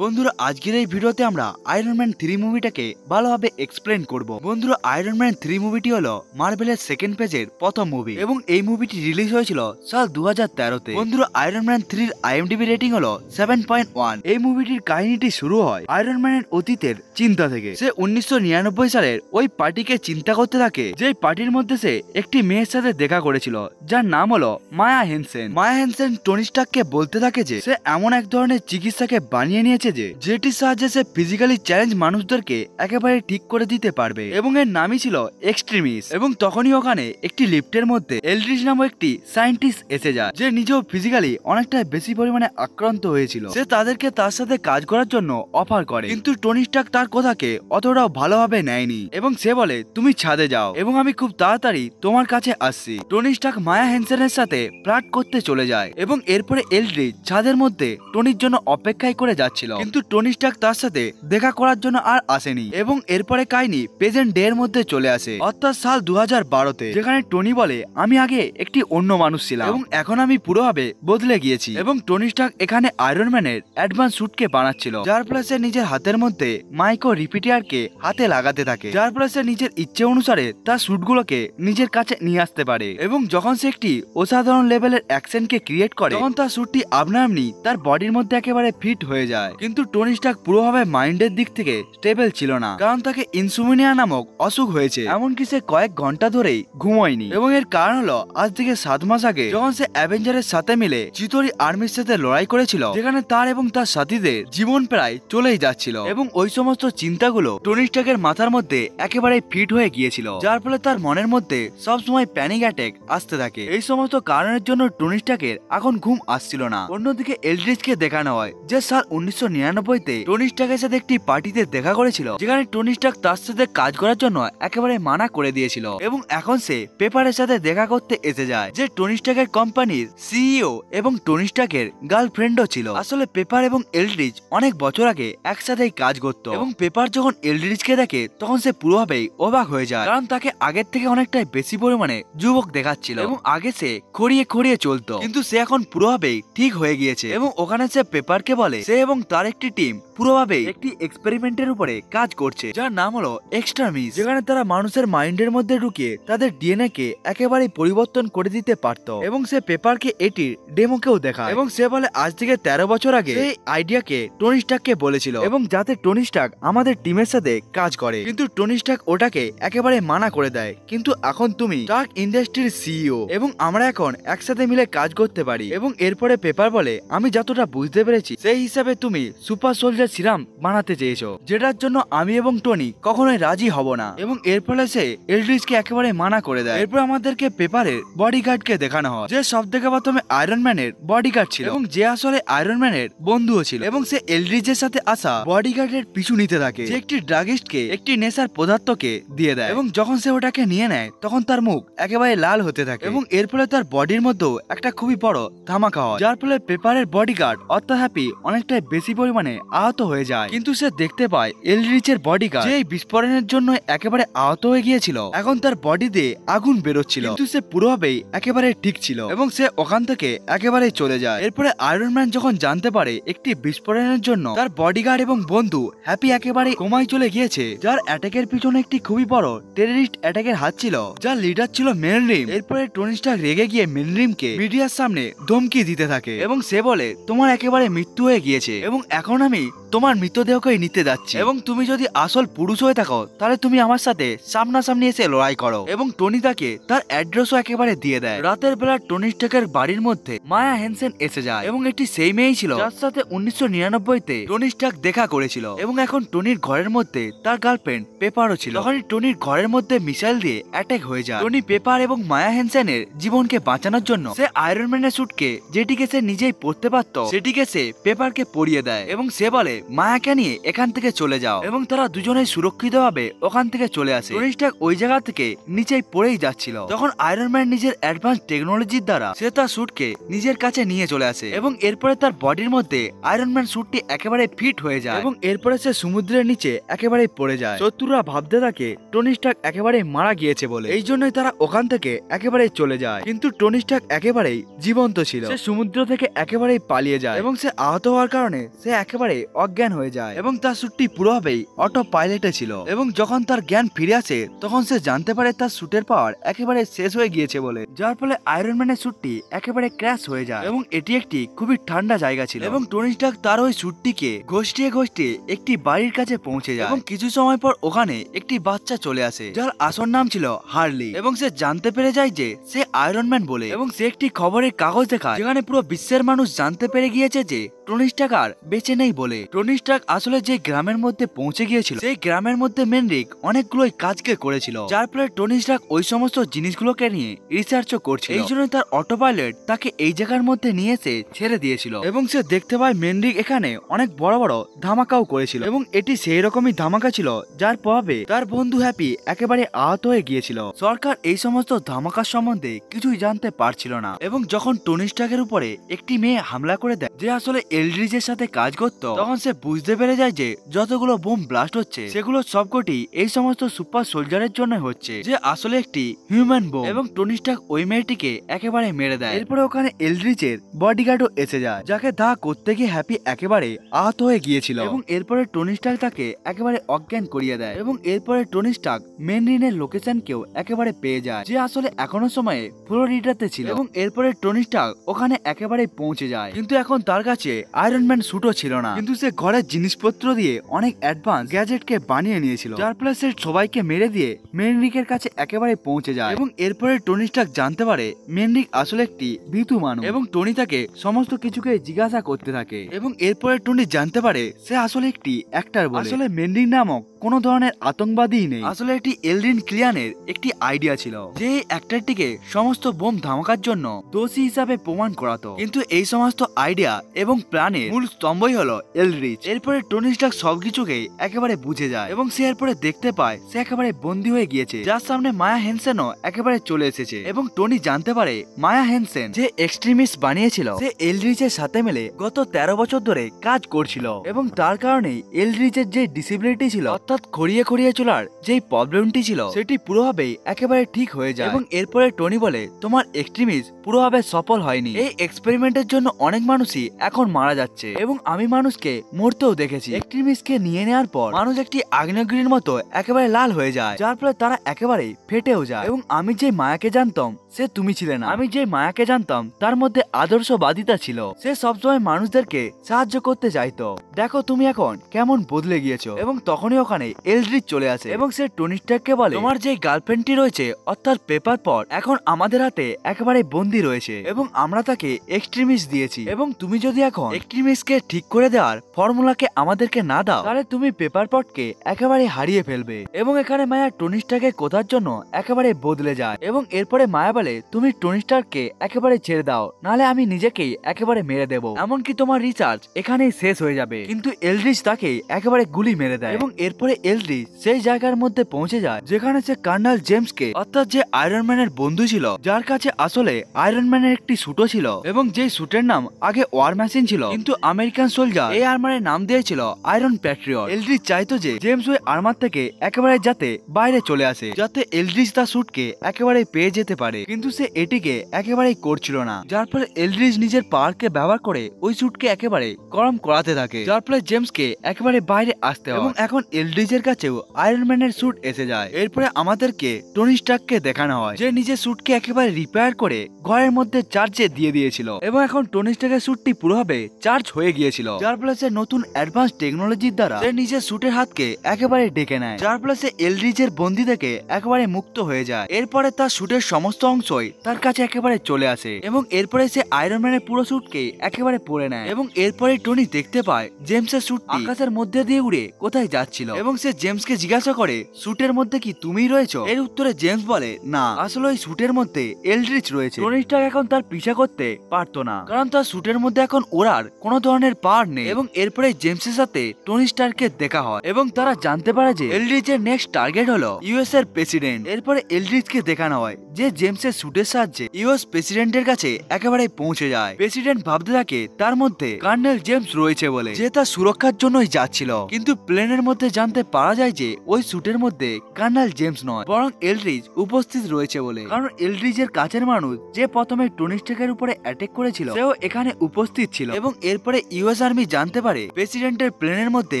বন্ধুরা আজকের এই ভিডিওতে আমরা আয়রন ম্যান 3 মুভিটাকে ভালোভাবে এক্সপ্লেন করব। বন্ধুরা আয়রন ম্যান 3 মুভিটি হলো মার্ভেলের সেকেন্ড পেজের প্রথম মুভি এবং এই মুভিটি রিলিজ হয়েছিল সাল 2013-তে। বন্ধুরা আয়রন ম্যান 3-র IMDb রেটিং হলো 7.1। এই মুভিটির কাহিনীটি শুরু হয় আয়রন ম্যানের অতীতের চিন্তা থেকে। সে 1999 সালের ওই পার্টিকে চিন্তা করতে থাকে যে পার্টির মধ্যে সে একটি মেয়ের সাথে দেখা করেছিল যার নাম হলো মায়া হেনসেন। মায়া হেনসেন টনি স্টার্ককে বলতে থাকে যে সে এমন এক ধরনের চিকিৎসাকে বানিয়ে নিয়েছে যেটির সাহায্যে সে ফিজিক্যালি চ্যালেঞ্জ মানুষদেরকে একেবারে ঠিক করে দিতে পারবে এবং এর নামই ছিল এক্সট্রিমিস। এবং তখনই ওখানে একটি লিফটের মধ্যে এলড্রিচ নামক একটি সায়েন্টিস্ট এসে যায় যে নিজেও ফিজিক্যালি অনেকটা বেশি পরিমাণে আক্রান্ত হয়েছিল। সে তাদেরকে তার সাথে কাজ করার জন্য অফার করে, কিন্তু টনি স্টার্ক তার কথাকে অতটাও ভালোভাবে নেয়নি এবং সে বলে তুমি ছাদে যাও এবং আমি খুব তাড়াতাড়ি তোমার কাছে আসছি। টনি স্টার্ক মায়া হেনসেনের সাথে ফ্লার্ট করতে চলে যায় এবং এরপরে এলড্রিচ ছাদের মধ্যে টনির জন্য অপেক্ষায় করে যাচ্ছিল, কিন্তু টনি স্টার্ক তার সাথে দেখা করার জন্য আর আসেনি। এবং এরপরে কাহিনী প্রেজেন্ট ডে এর মধ্যে চলে আসে, অর্থাৎ সাল 2012-তে, যেখানে টনি বলে আমি আগে একটি অন্য মানুষ ছিলাম এবং এখন আমি পুরোভাবে বদলে গিয়েছি। এবং টনি স্টার্ক এখানে আয়রন ম্যানের অ্যাডভান্স স্যুটকে বানাচ্ছিল, যার ফলে সে নিজের হাতের মধ্যে মাইক্রো রিপিটারকে হাতে লাগাতে থাকে, যার ফলে সে নিজের ইচ্ছে অনুসারে তার স্যুটগুলোকে নিজের কাছে নিয়ে আসতে পারে। এবং যখন সে একটি অসাধারণ লেভেলের অ্যাকশনকে ক্রিয়েট করে তখন তার স্যুটটি আপনা আপনি তার বডির মধ্যে একেবারে ফিট হয়ে যায়। কিন্তু টনি স্টার্ক পুরোভাবে মাইন্ডের দিক থেকে স্টেবল ছিল না, কারণ তাকে ইনসুমিনিয়া নামক অসুখ হয়েছে, এমনকি সে কয়েক ঘন্টা ধরেই ঘুমোয়নি। এবং এর কারণ হলো আজ থেকে 7 মাস আগে যখন সে অ্যাভেঞ্জারের সাথে মিলে চিতরি আর্মির সাথে লড়াই করেছিল, যেখানে তার এবং তার সাথীদের জীবন প্রায় চলেই যাচ্ছিল। এবং ওই সমস্ত চিন্তাগুলো টনি স্টার্কের মাথার মধ্যে একেবারে ফিট হয়ে গিয়েছিল, যার ফলে তার মনের মধ্যে সবসময় প্যানিক অ্যাটাক আসতে থাকে। এই সমস্ত কারণের জন্য টনি স্টার্কের এখন ঘুম আসছিল না। অন্যদিকে এলড্রিচকে দেখানো হয় যে সাল 1999-তে টনি স্টার্কের সাথে একটি পার্টিতে দেখা করেছিল, যেখানে টনি স্টার্ক তার সাথে কাজ করার জন্য একেবারে মানা করে দিয়েছিল। এবং এখন সে পেপারের সাথে দেখা করতে এসে যায়, যে টনি স্টার্কের কোম্পানির সিইও এবং টনি স্টার্কের গার্লফ্রেন্ডও ছিল। আসলে পেপার এবং এলড্রিচ অনেক বছর আগে একসাথেই কাজ করত এবং পেপার যখন এলড্রিচকে দেখে তখন সে পুরোভাবেই অবাক হয়ে যায়, কারণ তাকে আগের থেকে অনেকটাই বেশি পরিমাণে যুবক দেখাচ্ছিল এবং আগে সে খড়িয়ে খড়িয়ে চলতো, কিন্তু সে এখন পুরোভাবেই ঠিক হয়ে গিয়েছে। এবং ওখানে সে পেপারকে বলে সে এবং তার একটি টিম পুরোভাবে একটি এক্সপেরিমেন্টের উপরে কাজ করছে, যার নাম হলো এক্সট্রিমিস, যেখানে তারা মানুষের মাইন্ডের মধ্যে ঢুকিয়ে তাদের ডিএনএ কে একেবারে পরিবর্তন করে দিতে পারত। এবং সে পেপারকে এটির ডেমোকেও দেখায় এবং সে বলে আজ থেকে 13 বছর আগে এই আইডিয়াকে টনি স্টার্ককে বলেছিল এবং যাতে টনি স্টার্ক আমাদের টিমের সাথে কাজ করে, কিন্তু টনি স্টার্ক ওটাকে একেবারে মানা করে দেয়। কিন্তু এখন তুমি স্টার্ক ইন্ডাস্ট্রির সিইও এবং আমরা এখন একসাথে মিলে কাজ করতে পারি। এবং এরপরে পেপার বলে আমি যতটা বুঝতে পেরেছি সেই হিসাবে তুমি সুপার সোলজার সিরাম বানাতে চেয়েছো, যেটার জন্য আমি এবং টনি কখনোই রাজি হব না। এবং এর ফলে সে এলড্রিচকে একেবারে মানা করে দেয়। এরপর আমাদেরকে পেপারের বডিগার্ডকে দেখানো হয়, যে সব থেকে প্রথমে আয়রন ম্যানের বডিগার্ড ছিল এবং যে আসলে আয়রন ম্যানের বন্ধুও ছিল। এবং সে এলড্রিচের সাথে আসা বডিগার্ডের পিছু নিতে থাকে, যে একটি ড্রাগিস্টকে একটি নেশার পদার্থকে দিয়ে দেয়। এবং যখন সে ওটাকে নিয়ে নেয় তখন তার মুখ একেবারে লাল হতে থাকে এবং এর ফলে তার বডির মধ্যেও একটা খুবই বড় ধামাকা হয়, যার ফলে পেপারের বডিগার্ড অর্থাৎ হ্যাপি অনেকটাই বেশি পরিমাণে আহত হয়ে যায়। কিন্তু সে দেখতে পায় এলড্রিচের বডিগার্ড যে বিস্ফোরণের জন্য একেবারে আহত হয়ে গিয়েছিল এখন তার বডি দিয়ে আগুন বেরোচ্ছিল, কিন্তু সে পুরোভাবেই একেবারে ঠিক ছিল এবং সে ওখান থেকে একেবারে চলে যায়। এরপরে আয়রন ম্যান যখন জানতে পারে একটি বিস্ফোরণের জন্য তার বডিগার্ড এবং বন্ধু হ্যাপি একেবারে কোমায় চলে গিয়েছে, যার অ্যাটাকের পিছনে একটি খুবই বড় টেররিস্ট অ্যাটাকের হাত ছিল, যার লিডার ছিল মেনরিম। এরপরে টনি স্টার্ক রেগে গিয়ে মেনরিমকে মিডিয়ার সামনে ধমকি দিতে থাকে এবং সে বলে তোমার একেবারে মৃত্যু হয়ে গিয়েছে এবং এখন আমি তোমার মৃতদেহকে নিতে যাচ্ছি এবং তুমি যদি আসল পুরুষ হয়ে থাকো তাহলে তুমি আমার সাথে সামনাসামনি এসে লড়াই করো। এবং টনি তাকে তার অ্যাড্রেসও একেবারে দিয়ে দেয়। রাতের বেলা টনি স্টার্কের বাড়ির মধ্যে মায়া হেনসেন এসে যায় এবং এটি সেই মেয়েই ছিল যার সাথে 1999-তে টনি স্টার্ক দেখা করেছিল। এবং এখন টনির ঘরের মধ্যে তার গার্লফ্রেন্ড পেপারও ছিল। তখনই টনির ঘরের মধ্যে মিসাইল দিয়ে অ্যাটাক হয়ে যায়। টনি পেপার এবং মায়া হেনসেনের জীবনকে বাঁচানোর জন্য সে আয়রন ম্যানের স্যুটকে যেটিকে সে নিজেই পরতে পারত সেটিকে সে পেপারকে পরিয়ে দেয় এবং সে বলে মায়াকে নিয়ে এখান থেকে চলে যাও। এবং তারা দুজনেই সুরক্ষিতভাবে ওখান থেকে চলে আসে। টনি স্টার্ক ওই জায়গা থেকে নিচেই পড়েই যাচ্ছিল, তখন আয়রন ম্যান নিজের অ্যাডভান্স টেকনোলজির দ্বারা সে তার স্যুটকে নিজের কাছে নিয়ে চলে আসে এবং এরপরে তার বডির মধ্যে আয়রন ম্যান স্যুটটি একেবারে ফিট হয়ে যায় এবং এরপরে সে সমুদ্রের নিচে একেবারে পড়ে যায়। শত্রুরা ভাবতে থাকে টনি স্টার্ক একেবারে মারা গিয়েছে বলে, এই জন্যই তারা ওখান থেকে একেবারে চলে যায়। কিন্তু টনি স্টার্ক একেবারেই জীবন্ত ছিল, সে সমুদ্র থেকে একেবারেই পালিয়ে যায় এবং সে আহত হওয়ার কারণে সে একেবারে অজ্ঞান হয়ে যায় এবং তার স্যুটটি পুরোভাবেই অটো পাইলটে ছিল এবং যখন তার জ্ঞান ফিরে আসে তখন সে জানতে পারে তার স্যুটের পাওয়ার একেবারে শেষ হয়ে গিয়েছে বলে, যার ফলে আয়রন ম্যানের স্যুটটি একেবারে ক্র্যাশ হয়ে যায় এবং এটি একটি খুবই ঠান্ডা জায়গা ছিল এবং টনি স্টার্ক তার ওই স্যুটটিকে ঘষটিয়ে একটি বাড়ির কাছে পৌঁছে যায় এবং কিছু সময় পর ওখানে একটি বাচ্চা চলে আসে যার আসল নাম ছিল হার্লি এবং সে জানতে পেরে যায় যে সে আয়রন ম্যান বলে এবং সে একটি খবরের কাগজ দেখায় যেখানে পুরো বিশ্বের মানুষ জানতে পেরে গিয়েছে যে টনি স্টার্ক আর বেঁচে নেই বলে। টনি স্টার্ক আসলে যে গ্রামের মধ্যে পৌঁছে গিয়েছিল সেই গ্রামের মধ্যে মেনরিক অনেকগুলোই কাজকে করেছিল, যার ফলে টনি স্টার্ক ওই সমস্ত জিনিসগুলোকে নিয়ে রিসার্চও করছিল। এই জন্য তার অটো পাইলট তাকে এই জায়গার মধ্যে নিয়ে এসে ছেড়ে দিয়েছিল এবং সে দেখতে পায় মেনরিক এখানে অনেক বড় বড় ধামাকাও করেছিল এবং এটি সেই রকমই ধামাকা ছিল যার প্রভাবে তার বন্ধু হ্যাপি একেবারে আহত হয়ে গিয়েছিল। সরকার এই সমস্ত ধামাকার সম্বন্ধে কিছুই জানতে পারছিল না এবং যখন টনি স্টার্কের উপরে একটি মেয়ে হামলা করে দেয় যে আসলে এলড্রিজের সাথে কাজ করত, তখন সে বুঝতে পেরে যায় যে যতগুলো বোম ব্লাস্ট হচ্ছে সেগুলো সবকটি এই সমস্ত সুপার সোলজারের জন্য হচ্ছে, যে আসলে একটি হিউম্যান বোম এবং টনি স্টার্ক ওই মেয়েটিকে একেবারে মেরে দেয়। এরপরে ওখানে এলড্রিজের বডিগার্ডও এসে যায় যাকে দা করতে গিয়ে হ্যাপি একেবারে আহত হয়ে গিয়েছিল এবং এরপরে টনি স্টার্ক তাকে একেবারে অজ্ঞান করিয়ে দেয় এবং এরপরে টনি স্টার্ক মেনরিনের লোকেশনকেও একেবারে পেয়ে যায় যে আসলে এখনো সময়ে ফ্লোরিডাতে ছিল এবং এরপরে টনি স্টার্ক ওখানে একেবারে পৌঁছে যায়, কিন্তু এখন তার কাছে আয়রন ম্যান স্যুটও ছিল না, কিন্তু সে ঘরের জিনিসপত্র দিয়ে অনেক অ্যাডভান্স গ্যাজেটকে বানিয়ে নিয়েছিল, যার ফলে সে সবাইকে মেরে দিয়ে মেনরিকের কাছে একেবারে পৌঁছে যায় এবং এরপরে টনি স্টার্ক জানতে পারে মেনরিক আসলে একটি ভীতু মানুষ এবং টনি তাকে সমস্ত কিছুকে জিজ্ঞাসা করতে থাকে এবং এরপরে টনি জানতে পারে সে আসলে একটি অ্যাক্টর বলে। আসলে মেনরিক নামক কোন ধরনের আতঙ্কবাদী নেই, আসলে এটি এলড্রিন ক্লিয়ানের একটি আইডিয়া ছিল যে এই অ্যাক্টরটিকে সমস্ত বোম ধামাকার জন্য দোষী হিসাবে প্রমাণ করাতো, কিন্তু এই সমস্ত আইডিয়া এবং প্ল্যানের মূল স্তম্ভই হলো এলড্রিচ। এরপরে টনি স্টার্ক সবকিছুকে একেবারে বুঝে যায় এবং সে এরপরে দেখতে পায় সে একেবারে বন্দী হয়ে গিয়েছে, যার সামনে মায়া হেনসেনও একেবারে চলে এসেছে এবং টনি জানতে পারে মায়া হেনসেন যে এক্সট্রিমিস্ট বানিয়েছিল সে এলড্রিচের সাথে মিলে গত 13 বছর ধরে কাজ করছিল এবং তার কারণে এলড্রিচের যে ডিসেবিলিটি ছিল অর্থাৎ খড়িয়ে খড়িয়ে চলার যে প্রবলেমটি ছিল সেটি পুরোভাবে একেবারে ঠিক হয়ে যায় এবং এরপরে টনি বলে তোমার এক্সট্রিমিস্ট পুরোভাবে সফল হয়নি, এই এক্সপেরিমেন্টের জন্য অনেক মানুষই এখন মারা যাচ্ছে এবং আমি মানুষকে মরতেও দেখেছি। এক্সট্রিমিস্টকে নিয়ে নেওয়ার পর মানুষ একটি আগ্নেয়গিরির মতো একেবারে লাল হয়ে যায়, যার ফলে তারা একেবারে ফেটেও যায় এবং আমি যে মায়াকে জানতাম সে তুমি ছিলে না, আমি যে মায়াকে জানতাম তার মধ্যে আদর্শবাদিতা ছিল, সে সবসময় মানুষদেরকে সাহায্য করতে চাইতো, দেখো তুমি এখন কেমন বদলে গিয়েছো। এবং তখনই ওখানে এলড্রিচ চলে আসে এবং সে টনি স্টার্ককে বলে তোমার যে গার্লফ্রেন্ডটি রয়েছে অর্থাৎ পেপার পট এখন আমাদের হাতে একেবারে বন্দী রয়েছে এবং আমরা তাকে এক্সট্রিমিস্ট দিয়েছি এবং তুমি যদি এখন এক্সট্রিমিস্টকে ঠিক করে দেওয়ার ফর্মুলাকে আমাদেরকে না দাও তাহলে তুমি পেপার পটকে একেবারে হারিয়ে ফেলবে। এবং এখানে মায়া টনি স্টার্কের কথার জন্য একেবারে বদলে যায় এবং এরপরে মায়া বলে তুমি টনি স্টার্ককে একেবারে ছেড়ে দাও নাহলে আমি নিজেকেই একেবারে মেরে দেব, এমনকি তোমার রিসার্চ এখানেই শেষ হয়ে যাবে। কিন্তু এলড্রিচ তাকে একেবারে গুলি মেরে দেয় এবং এরপরে এলড্রিচ সেই জায়গার মধ্যে পৌঁছে যায় যেখানে সে কর্নেল জেমসকে অর্থাৎ যে আয়রন ম্যানের বন্ধু ছিল, যার কাছে আসলে আয়রন ম্যানের একটি স্যুটও ছিল এবং যে স্যুটের নাম আগে ওয়ার মেশিন ছিল, কিন্তু আমেরিকান সোলজার এই আর্মারের নাম দিয়েছিল আয়রন প্যাট্রিয়ট। এলড্রিচ চাইতো যে জেমস ওই আর্মার থেকে একেবারে যাতে বাইরে চলে আসে যাতে এলড্রিচ তার স্যুটকে একেবারে পেয়ে যেতে পারে, কিন্তু সে এটিকে একেবারেই করছিল না, যার ফলে এলড্রিচ নিজের পাওয়ারকে ব্যবহার করে ওই স্যুটকে একেবারে গরম করাতে থাকে, যার ফলে জেমসকে একেবারে বাইরে আসতে হয় এবং এখন এলড্রিচের কাছেও আয়রন ম্যানের স্যুট এসে যায়। এরপরে আমাদেরকে টনি স্টার্ককে দেখানো হয় যে নিজের স্যুটকে একেবারে রিপেয়ার করে ঘরের মধ্যে চার্জে দিয়ে দিয়েছিল এবং এখন টনি স্টার্কের স্যুটটি পুরোভাবে চার্জ হয়ে গিয়েছিল, যার ফলে সে নতুন অ্যাডভান্স টেকনোলজির দ্বারা সে নিজের স্যুটের হাতকে একেবারে ডেকে নেয়, যার ফলে সে এলড্রিচের বন্দি থেকে একেবারে মুক্ত হয়ে যায়। এরপরে তার স্যুটের সমস্ত অংশই তার কাছে একেবারে চলে আসে এবং এরপরে সে আয়রন ম্যানের পুরো স্যুটকে একেবারে পরে নেয় এবং এরপরে টনি দেখতে পায় জেমসের স্যুট আকাশের মধ্যে দিয়ে উড়ে কোথায় যাচ্ছিল এবং সে জেমসকে জিজ্ঞাসা করে স্যুটের মধ্যে কি তুমি রয়েছো? এর উত্তরে জেমস বলে না, আসলে ওই স্যুটের মধ্যে এলড্রিচ রয়েছে। টনি স্টার্ক এখন তার পিছা করতে পারতো না কারণ তার স্যুটের মধ্যে এখন ওড়ার কোনো ধরনের পাওয়ার নেই এবং এরপরে জেমসের সাথে টনি স্টার্কের দেখা হয় এবং তারা জানতে পারে যে এলড্রিচের নেক্সট টার্গেট হলো ইউএস এর প্রেসিডেন্ট। এরপরে এলড্রিচকে দেখানো হয় যে জেমসের সে স্যুটের সাহায্যে ইউএস প্রেসিডেন্টের কাছে একেবারে পৌঁছে যায়। প্রেসিডেন্ট ভাবতে থাকে তার মধ্যে কর্নেল জেমস রয়েছে বলে, যে তার সুরক্ষার জন্যই যাচ্ছিল। কিন্তু প্লেনের মধ্যে জানতে পারা যায় যে ওই স্যুটের মধ্যে কর্নেল জেমস নয়, বরং এলড্রিজ উপস্থিত রয়েছে বলে। কারণ এলড্রিজের কাছের মানুষ যে প্রথমে টনি স্টার্কের উপরে অ্যাটাক করেছিল সেও এখানে উপস্থিত ছিল। এবং এরপরে ইউএস আর্মি জানতে পারে প্রেসিডেন্টের প্লেনের মধ্যে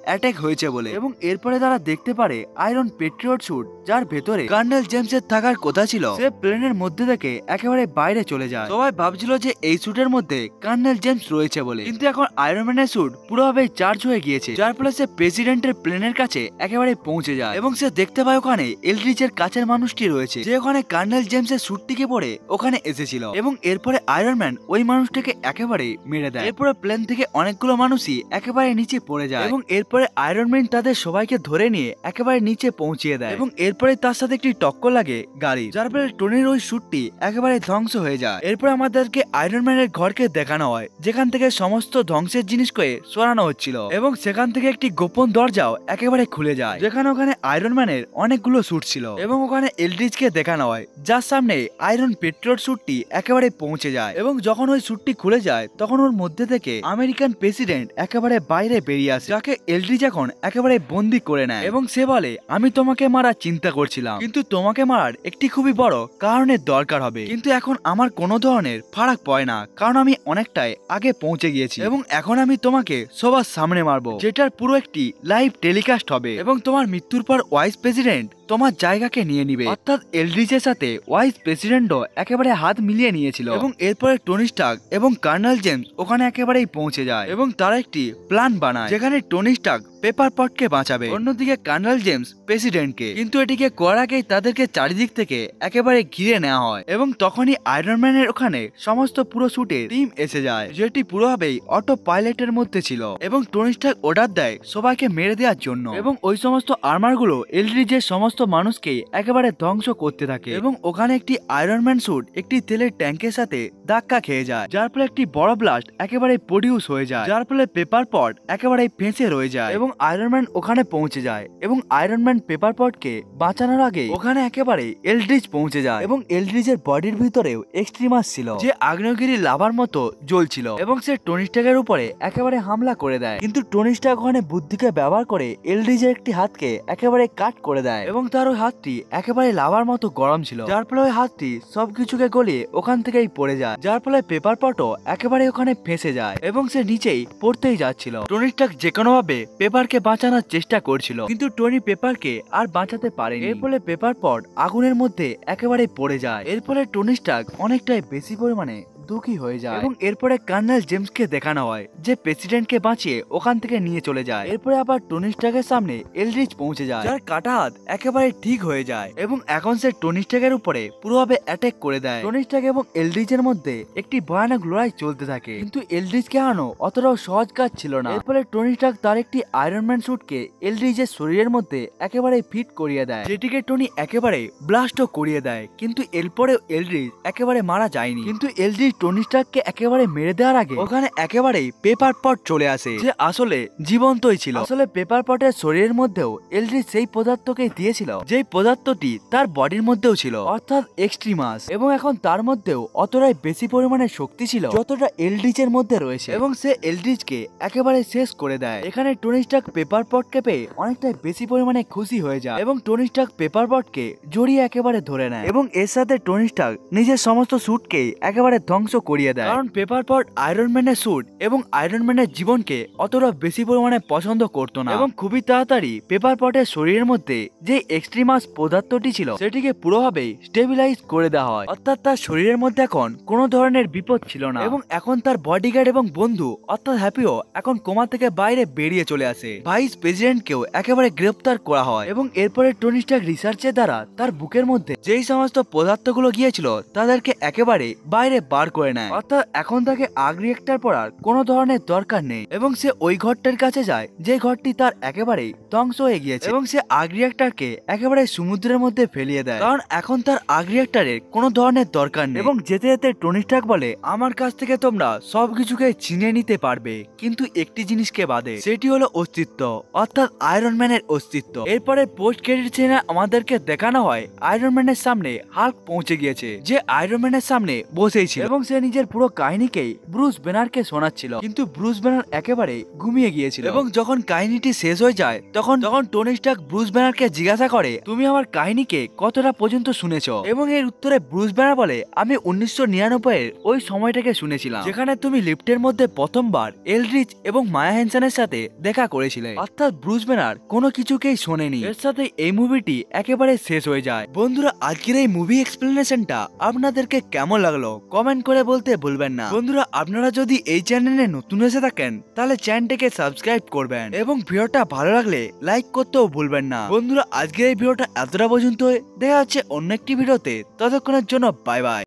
অ্যাটাক হয়েছে বলে। এবং এরপরে তারা দেখতে পারে আয়রন পেট্রিয়ট স্যুট, যার ভেতরে কর্নেল জেমসের থাকার কথা ছিল, সে প্লেনের মধ্যে থেকে একেবারে বাইরে চলে যায়। সবাই ভাবছিল যে এই স্যুটের মধ্যে কর্নেল জেমস রয়েছে বলে, কিন্তু এখন আয়রন ম্যানের স্যুট পুরোভাবে চার্জ হয়ে গিয়েছে, যার ফলে সে প্রেসিডেন্টের প্লেনের কাছে একেবারে পৌঁছে যায়। এবং সে দেখতে পায় ওখানে এলড্রিজের কাছের মানুষটি রয়েছে, যে ওখানে কর্নেল জেমসের স্যুটটিকে পরে ওখানে এসেছিল। এবং এরপরে আয়রন ম্যান ওই মানুষটিকে একেবারে মেরে দেয়। এরপরে প্লেন থেকে অনেকগুলো মানুষই একেবারে নিচে পড়ে যায়। এবং এরপরে আয়রন ম্যান তাদের সবাইকে ধরে নিয়ে একেবারে নিচে পৌঁছিয়ে দেয়। এবং এরপরে তার সাথে একটি টক্কর লাগে গাড়ি, যার ফলে টনির ওই স্যুটটি একেবারে ধ্বংস হয়ে যায়। এরপর আমাদেরকে আয়রন ম্যানের ঘরকে দেখানো হয়, যেখান থেকে সমস্ত ধ্বংসের জিনিসকে সরানো হচ্ছিল। এবং সেখান থেকে একটি গোপন দরজাও একেবারে খুলে যায়, যেখানে ওখানে আয়রন ম্যানের অনেকগুলো স্যুট ছিল। এবং ওখানে এলড্রিজকে দেখানো হয়, যার সামনে আয়রন পেট্রিয়ট স্যুটটি একেবারে পৌঁছে যায়। এবং যখন ওই স্যুটটি খুলে যায় তখন ওর মধ্যে থেকে আমেরিকান প্রেসিডেন্ট একেবারে বাইরে বেরিয়ে আসে, যাকে এলড্রিজ এখন একেবারে বন্দি করে নেয়। এবং সে বলে, আমি তোমাকে মারার চিন্তা করছিলাম, কিন্তু তোমাকে মারার একটি খুবই বড় কারণের দরকার হবে, কিন্তু এখন আমার কোনো ধরনের ফারাক পড়ে না, কারণ আমি অনেকটাই আগে পৌঁছে গিয়েছি। এবং এখন আমি তোমাকে সবার সামনে মারবো, যেটার পুরো একটি লাইভ টেলিকাস্ট হবে। এবং তোমার মৃত্যুর পর ভাইস প্রেসিডেন্ট তোমার জায়গাকে নিয়ে নিবে। অর্থাৎ এলড্রিজের সাথে ভাইস প্রেসিডেন্টও একেবারে হাত মিলিয়ে নিয়েছিল। এবং এরপরে টনি স্টার্ক এবং কর্নেল জেমস ওখানে একেবারেই পৌঁছে যায়। এবং তারা একটি প্ল্যান বানায়, যেখানে টনি স্টার্ক পেপার পটকে বাঁচাবে, অন্যদিকে কর্নেল জেমস প্রেসিডেন্টকে। কিন্তু এটিকে করার আগেই তাদেরকে চারিদিক থেকে একেবারে ঘিরে নেওয়া হয়। এবং তখনই আয়রন ম্যানের ওখানে সমস্ত পুরো স্যুটের টিম এসে যায়, যেটি পুরোভাবেই অটো পাইলটের মধ্যে ছিল। এবং টনি স্টার্ক অর্ডার দেয় সবাইকে মেরে দেওয়ার জন্য। এবং ওই সমস্ত আর্মার গুলো এলড্রিজের সমস্ত মানুষকে একেবারে ধ্বংস করতে থাকে। এবং ওখানে একটি আয়রন ম্যান স্যুট একটি তেলের ট্যাঙ্কের সাথে ধাক্কা খেয়ে যায়, যার ফলে একটি বড় ব্লাস্ট একেবারে প্রডিউস হয়ে যায়, যার ফলে পেপার পট একেবারে ফেঁসে রয়ে যায়। এবং আয়রন ম্যান ওখানে পৌঁছে যায়। এবং আয়রন ম্যান পেপার পটকে বাঁচানোর আগে ওখানে একেবারে এলড্রিজ পৌঁছে যায়। এবং এলড্রিজের বডির ভিতরেও এক্সট্রিমাস ছিল, যে আগ্নেয়গিরি লাভার মতো জ্বলছিল। এবং সে টনি স্টার্কের উপরে একেবারে হামলা করে দেয়। কিন্তু টনি স্টার্ক ওখানে বুদ্ধিকে ব্যবহার করে এলড্রিজের একটি হাতকে একেবারে কাট করে দেয়। এবং তার ওই হাতটি একেবারে লাভার মতো গরম ছিল, যার ফলে ওই হাতটি সবকিছুকে গলিয়ে ওখান থেকেই পড়ে যায়, যার ফলে পেপার পটও একেবারে ওখানে ফেঁসে যায়। এবং সে নিচেই পড়তেই যাচ্ছিল। টনি স্টার্ক যে কোনো ভাবে পেপারকে বাঁচানোর চেষ্টা করছিল, কিন্তু টনি পেপারকে আর বাঁচাতে পারেনি। এর ফলে পেপার পট আগুনের মধ্যে একেবারে পড়ে যায়। এর ফলে টনি স্টার্ক অনেকটাই বেশি পরিমাণে দুঃখী হয়ে যায়। এবং এরপরে কর্নেল জেমসকে দেখানো হয়, যে প্রেসিডেন্টকে বাঁচিয়ে ওখান থেকে নিয়ে চলে যায়। এরপরে আবার টনি স্টার্কের সামনে এলড্রিজ পৌঁছে যায়, যার কাটা হাত একেবারে ঠিক হয়ে যায়। এবং এখন সে টনি স্টার্কের উপরে পুরোভাবে অ্যাটাক করে দেয়। টনি স্টার্ক এবং এলড্রিজের মধ্যে একটি ভয়ানক লড়াই চলতে থাকে, কিন্তু এলড্রিজকে হারানো অতটাও সহজ কাজ ছিল না। এরপরে টনি স্টার্ক তার একটি আয়রন ম্যান স্যুটকে এলড্রিজের শরীরের মধ্যে একেবারে ফিট করিয়ে দেয়, যেটিকে টনি একেবারে ব্লাস্টও করিয়ে দেয়। কিন্তু এরপরেও এলড্রিজ একেবারে মারা যায়নি। কিন্তু এলড্রিজ টনি স্টার্ককে একেবারে মেরে দেওয়ার আগে ওখানে একেবারেই পেপার পট চলে আসে, যে আসলে জীবন্তই ছিল। আসলে পেপার পটের শরীরের মধ্যেও এলড্রিজ সেই পদার্থকে দিয়েছিল, যেই পদার্থটি তার বডির মধ্যেও ছিল, অর্থাৎ এক্সট্রিমাস। এবং এখন তার মধ্যেও অতটাই বেশি পরিমাণে শক্তি ছিল যতটা এলড্রিজের মধ্যে রয়েছে। এবং সে এলড্রিজকে একেবারে শেষ করে দেয়। এখানে টনি স্টার্ক পেপার পটকে পেয়ে অনেকটাই বেশি পরিমাণে খুশি হয়ে যায়। এবং টনি স্টার্ক পেপার পটকে জড়িয়ে একেবারে ধরে নেয়। এবং এর সাথে টনি স্টার্ক নিজের সমস্ত স্যুটকে একেবারে ধ্বংস করিয়ে দেয়, কারণ পেপার পট আয়রন ম্যানের স্যুট এবং আয়রন ম্যানের জীবনকে অতটা বেশি পরিমাণে পছন্দ করতো না। এবং খুবই তাড়াতাড়ি পেপার পটের শরীরের মধ্যে যে এক্সট্রিমাস পদার্থটি ছিল সেটিকে পুরোভাবে স্টেবিলাইজ করে দেওয়া হয়, অর্থাৎ তার শরীরের মধ্যে এখন কোনো ধরনের বিপদ ছিল না। এবং এখন তার বডিগার্ড এবং বন্ধু অর্থাৎ হ্যাপিও এখন কোমা থেকে বাইরে বেরিয়ে চলে আসে। ভাইস প্রেসিডেন্টকেও একেবারে গ্রেপ্তার করা হয়। এবং এরপরে টনি স্টার্ক রিসার্চের দ্বারা তার বুকের মধ্যে যেই সমস্ত পদার্থগুলো গিয়েছিল তাদেরকে একেবারে বাইরে বার করে নেয়। অর্থাৎ এখন তাকে আগ রিয়েক্টর পড়ার কোনো ধরনের দরকার নেই এবং সে ওই ঘরটার কাছে যায় যে ঘরটি তার একেবারেই ধ্বংস হয়ে গিয়েছে এবং সে আগ রিয়েক্টরকে একেবারে সমুদ্রের মধ্যে ফেলিয়ে দেয়, কারণ এখন তার আগ রিয়েক্টরের কোনো ধরনের দরকার নেই। এবং যেতে যেতে টনি স্টার্ক বলে, আমার কাছ থেকে তোমরা সবকিছুকে চিনে নিতে পারবে কিন্তু একটি জিনিসকে বাদে, সেটি হলো অস্তিত্ব, অর্থাৎ আয়রন ম্যানের অস্তিত্ব। এরপরে পোস্ট ক্রেডিট সিনে আমাদেরকে দেখানো হয় আয়রন ম্যানের সামনে হাল্ক পৌঁছে গিয়েছে, যে আয়রন ম্যানের সামনে বসেই ছিল এবং সে নিজের পুরো কাহিনীকেই ব্রুস ব্যানারকে শোনাচ্ছিল, কিন্তু ব্রুস ব্যানার একেবারে ঘুমিয়ে গিয়েছিল। এবং যখন কাহিনীটি শেষ হয়ে যায় তখন টনি স্টার্ক ব্রুস ব্যানারকে জিজ্ঞাসা করে, তুমি আমার কাহিনীকে কতটা পর্যন্ত শুনেছো? এবং এর উত্তরে ব্রুস ব্যানার বলে, আমি 1999 এর ওই সময়টাকে শুনেছিলাম যেখানে তুমি লিফটের মধ্যে প্রথমবার এলড্রিচ এবং মায়া হ্যানসনের সাথে দেখা করেছিলে। অর্থাৎ ব্রুস ব্যানার কোনো কিছুকেই শোনেনি। এর সাথে এই মুভিটি একেবারে শেষ হয়ে যায়। বন্ধুরা, আজকের এই মুভি এক্সপ্লেনেশনটা আপনাদেরকে কেমন লাগলো কমেন্ট করে বলতে ভুলবেন না। বন্ধুরা, আপনারা যদি এই চ্যানেলে নতুন এসে থাকেন তাহলে চ্যানেলটিকে সাবস্ক্রাইব করবেন এবং ভিডিওটা ভালো লাগলে লাইক করতেও ভুলবেন না। বন্ধুরা, আজকের এই ভিডিওটা এতটা পর্যন্ত, দেখা যাচ্ছে অন্য একটি ভিডিওতে। ততক্ষণের জন্য বাই বাই।